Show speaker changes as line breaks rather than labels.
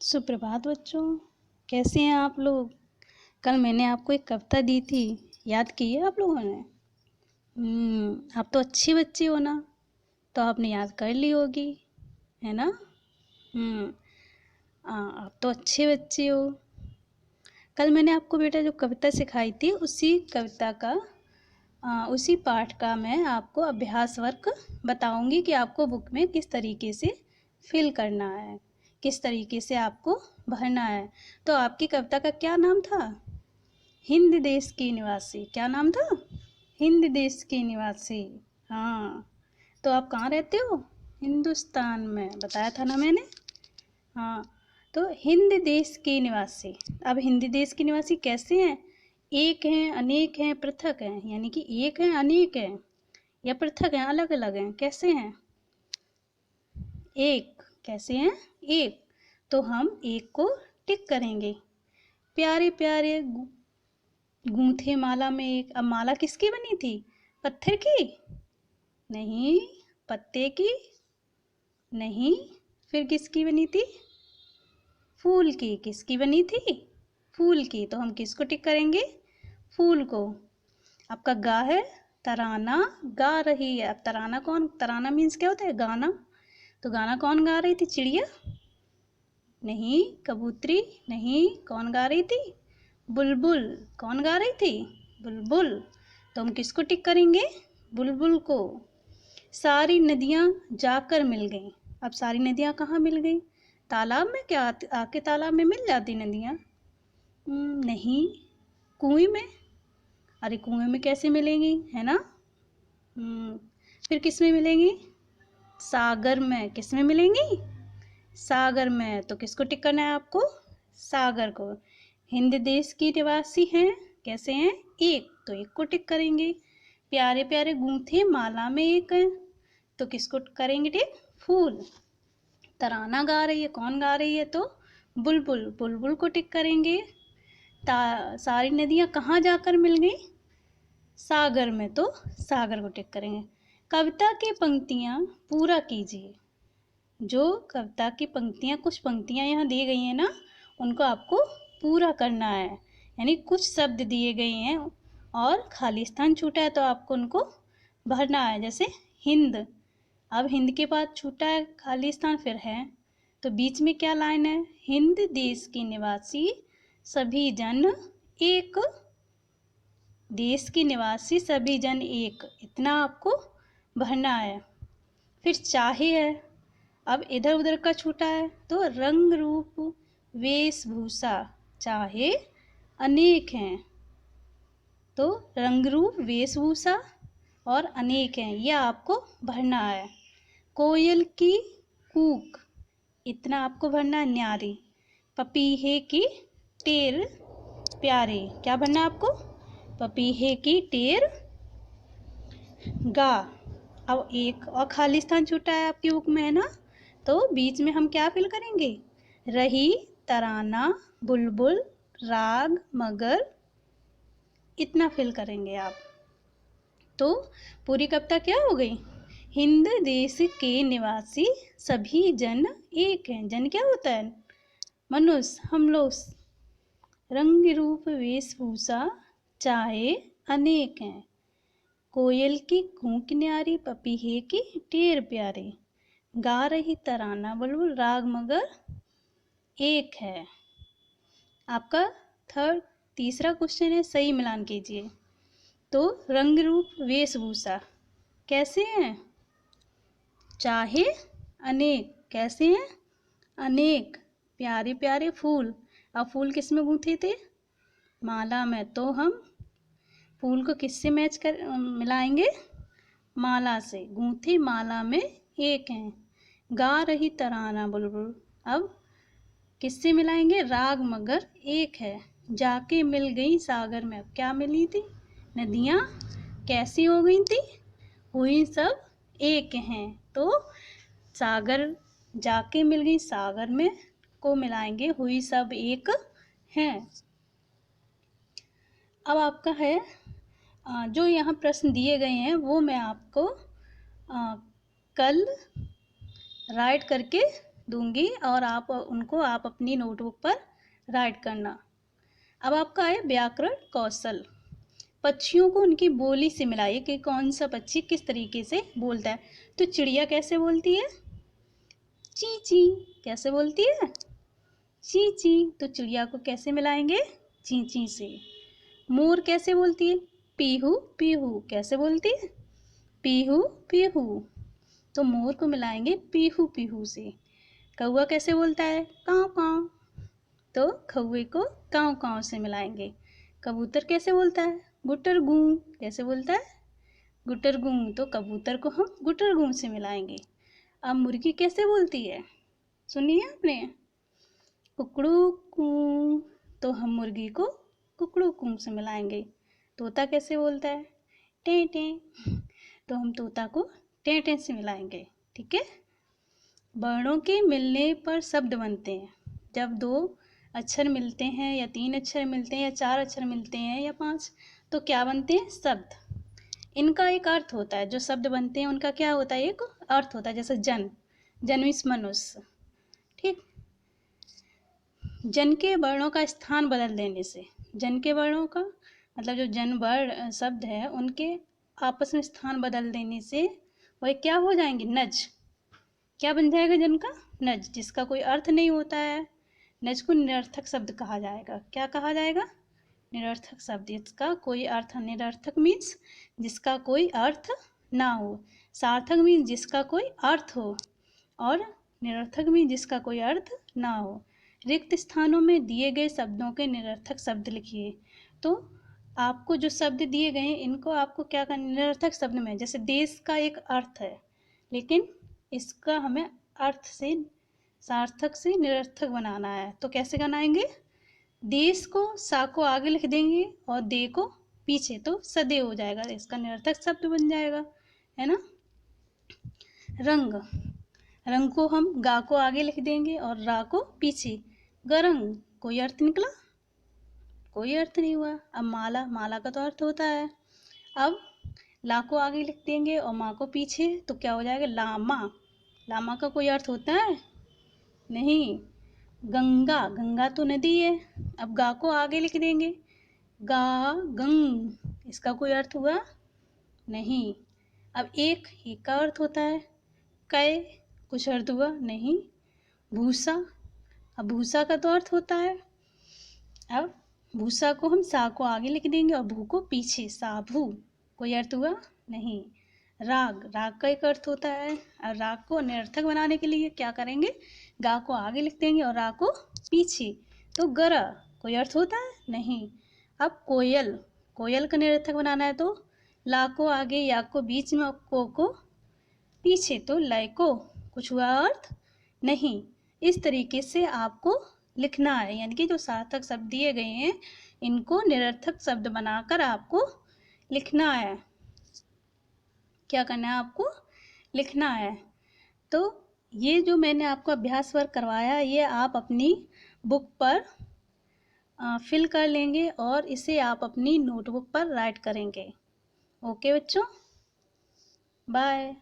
सुप्रभात बच्चों, कैसे हैं आप लोग। कल मैंने आपको एक कविता दी थी, याद की है आप लोगों ने। आप तो अच्छे बच्चे हो ना, तो आपने याद कर ली होगी, है ना। आप तो अच्छे बच्चे हो। कल मैंने आपको बेटा जो कविता सिखाई थी उसी कविता का उसी पाठ का मैं आपको अभ्यास वर्क बताऊंगी कि आपको बुक में किस तरीके से फिल करना है, किस तरीके से आपको भरना है। तो आपकी कविता का क्या नाम था? हिंद देश की निवासी। क्या नाम था? हिंद देश की निवासी। हाँ, तो आप कहाँ रहते हो? हिंदुस्तान में, बताया था ना मैंने। हाँ, तो हिंद देश के निवासी। अब हिंद देश के निवासी कैसे हैं? एक हैं, अनेक हैं, पृथक हैं। यानी कि एक हैं, अनेक हैं, या पृथक हैं, अलग अलग हैं। कैसे हैं? एक। कैसे हैं? एक। तो हम एक को टिक करेंगे। प्यारे प्यारे गूंथे माला में एक। अब माला किसकी बनी थी? पत्थर की? नहीं। पत्ते की? नहीं। फिर किसकी बनी थी? फूल की। किसकी बनी थी? फूल की। तो हम किसको टिक करेंगे? फूल को। आपका गा है तराना गा रही है। अब तराना कौन? तराना मीन्स क्या होता है? गाना। तो गाना कौन गा रही थी? चिड़िया? नहीं। कबूतरी? नहीं। कौन गा रही थी? बुलबुल। कौन गा रही थी? बुलबुल। तो हम किसको टिक करेंगे? बुलबुल को। सारी नदियाँ जाकर मिल गईं। अब सारी नदियाँ कहाँ मिल गईं? तालाब में? क्या आके तालाब में मिल जाती नदियाँ? नहीं। कुएं में? अरे कुएं में कैसे मिलेंगी, है ना। फिर किस में मिलेंगी? सागर में। किस में मिलेंगी? सागर में। तो किसको टिक करना है आपको? सागर को। हिंद देश की निवासी हैं। कैसे हैं? एक। तो एक को टिक करेंगे। प्यारे प्यारे गूंथे माला में एक है। तो किसको करेंगे टिक? फूल। तराना गा रही है। कौन गा रही है? तो बुलबुल। बुलबुल को टिक करेंगे। सारी नदियाँ कहाँ जाकर मिल गई? सागर में। तो सागर को टिक करेंगे। कविता की पंक्तियाँ पूरा कीजिए। जो कविता की पंक्तियाँ, कुछ पंक्तियाँ यहाँ दी गई हैं ना, उनको आपको पूरा करना है। यानी कुछ शब्द दिए गए हैं और खाली स्थान छूटा है तो आपको उनको भरना है। जैसे हिंद। अब हिंद के बाद छूटा है खाली स्थान, फिर है, तो बीच में क्या लाइन है? हिंद देश के निवासी सभी जन एक। देश के निवासी सभी जन एक। इतना आपको भरना है। फिर चाहे है। अब इधर उधर का छूटा है तो रंग रूप वेशभूषा। चाहे अनेक हैं तो रंग रूप वेशभूषा और अनेक हैं, यह आपको भरना है। कोयल की कूक। इतना आपको भरना है। न्यारी। पपीहे की टेर प्यारे। क्या भरना है आपको? पपीहे की टेर गा। अब एक और खाली स्थान छूटा है आपकी बुक में, है ना, तो बीच में हम क्या फिल करेंगे? रही, तराना, बुलबुल, राग, मगर, इतना फिल करेंगे आप। तो पूरी कविता क्या हो गई? हिंद देश के निवासी सभी जन एक हैं। जन क्या होता है? मनुष्य, हम लोग। रंग रूप वेशभूषा चाहे अनेक हैं। कोयल की कूक न्यारी, पपीहे की टेर प्यारे, गा रही तराना बुलबुल, राग मगर एक है। आपका तीसरा क्वेश्चन है, सही मिलान कीजिए। तो रंग रूप वेशभूषा कैसे हैं? चाहे अनेक। कैसे हैं? अनेक। प्यारे प्यारे फूल। अब फूल किस में गूंथे थे? माला में। तो हम फूल को किससे मैच कर मिलाएंगे? माला से। गूंथी माला में एक हैं। गा रही तराना बुलबुल। अब किससे मिलाएंगे? राग मगर एक है। जाके मिल गई सागर में। अब क्या मिली थी? नदियाँ कैसी हो गई थी? हुई सब एक हैं। तो सागर जाके मिल गई सागर में को मिलाएंगे हुई सब एक हैं। अब आपका है जो यहाँ प्रश्न दिए गए हैं वो मैं आपको कल राइट करके दूंगी और आप अपनी नोटबुक पर राइट करना। अब आपका है व्याकरण कौशल। पक्षियों को उनकी बोली से मिलाइए कि कौन सा पक्षी किस तरीके से बोलता है। तो चिड़िया कैसे बोलती है? ची ची। कैसे बोलती है? ची ची। तो चिड़िया को कैसे मिलाएंगे? ची ची से। मोर कैसे बोलती है? पीहू पीहू। कैसे बोलती है? पीहू पीहू। तो मोर को मिलाएंगे पीहू पीहू से। कौवा कैसे बोलता है? काँव काँव। तो कौवे को काँव काँव से मिलाएंगे। कबूतर कैसे बोलता है? गुटर गूं। कैसे बोलता है? गुटर गूं। तो कबूतर को हम गुटर गूं से मिलाएंगे। अब मुर्गी कैसे बोलती है? सुनिए आपने, कुकड़ू कूं। तो हम मुर्गी को कुकड़ू कूं से मिलाएंगे। तोता कैसे बोलता है? टें टें। तो हम तोता को टें टें से मिलाएंगे। ठीक है। वर्णों के मिलने पर शब्द बनते हैं। जब 2 अक्षर मिलते हैं या 3 अक्षर मिलते हैं या 4 अक्षर मिलते हैं या 5, तो क्या बनते हैं? शब्द। इनका एक अर्थ होता है। जो शब्द बनते हैं उनका क्या होता है? एक अर्थ होता है। जैसे जन, जन मीन्स मनुष्य। ठीक। जन के वर्णों का स्थान बदल देने से, जन के वर्णों का मतलब जो जन वर्ण शब्द है उनके आपस में स्थान बदल देने से वह क्या हो जाएंगे? नज। क्या बन जाएगा? जन का नज, जिसका कोई अर्थ नहीं होता है। नज को निरर्थक शब्द कहा जाएगा। क्या कहा जाएगा? निरर्थक शब्द। इसका कोई अर्थ, निरर्थक मीन्स जिसका कोई अर्थ ना हो। सार्थक मीन्स जिसका कोई अर्थ हो, और निरर्थक मीन्स जिसका कोई अर्थ ना हो। रिक्त स्थानों में दिए गए शब्दों के निरर्थक शब्द लिखिए। तो आपको जो शब्द दिए गए हैं इनको आपको क्या करना? निरर्थक शब्द में, जैसे देश का एक अर्थ है लेकिन इसका हमें अर्थ से, सार्थक से निरर्थक बनाना है। तो कैसे बनाएंगे? देश को सा को आगे लिख देंगे और दे को पीछे, तो सदे हो जाएगा। इसका निरर्थक शब्द बन जाएगा, है ना। रंग, रंग को हम गा को आगे लिख देंगे और रा को पीछे। गरंग, कोई अर्थ निकला? कोई अर्थ नहीं हुआ। अब माला, माला का तो अर्थ होता है। अब ला को आगे लिख देंगे और माँ को पीछे, तो क्या हो जाएगा? लामा। लामा का कोई अर्थ होता है? नहीं। गंगा, गंगा तो नदी है। अब गा को आगे लिख देंगे, गा गंग। इसका कोई अर्थ हुआ? नहीं। अब एक का अर्थ होता है कै, कुछ अर्थ हुआ? नहीं। भूसा, अब भूसा का तो अर्थ होता है। अब भूसा को हम सा को आगे लिख देंगे और भू को पीछे, साभू। कोई अर्थ हुआ? नहीं। राग, राग का एक अर्थ होता है। और राग को निरर्थक बनाने के लिए क्या करेंगे? गा को आगे लिख देंगे और रा को पीछे, तो गरा। कोई अर्थ होता है? नहीं। अब कोयल, कोयल का निरर्थक बनाना है तो ला को आगे, या को बीच में और को पीछे, तो लय को। कुछ हुआ अर्थ? नहीं। इस तरीके से आपको लिखना है, यानी कि जो सार्थक शब्द दिए गए हैं इनको निरर्थक शब्द बनाकर आपको लिखना है। क्या करना है? आपको लिखना है। तो ये जो मैंने आपको अभ्यास वर्क करवाया, ये आप अपनी बुक पर फिल कर लेंगे और इसे आप अपनी नोटबुक पर राइट करेंगे। ओके बच्चों, बाय।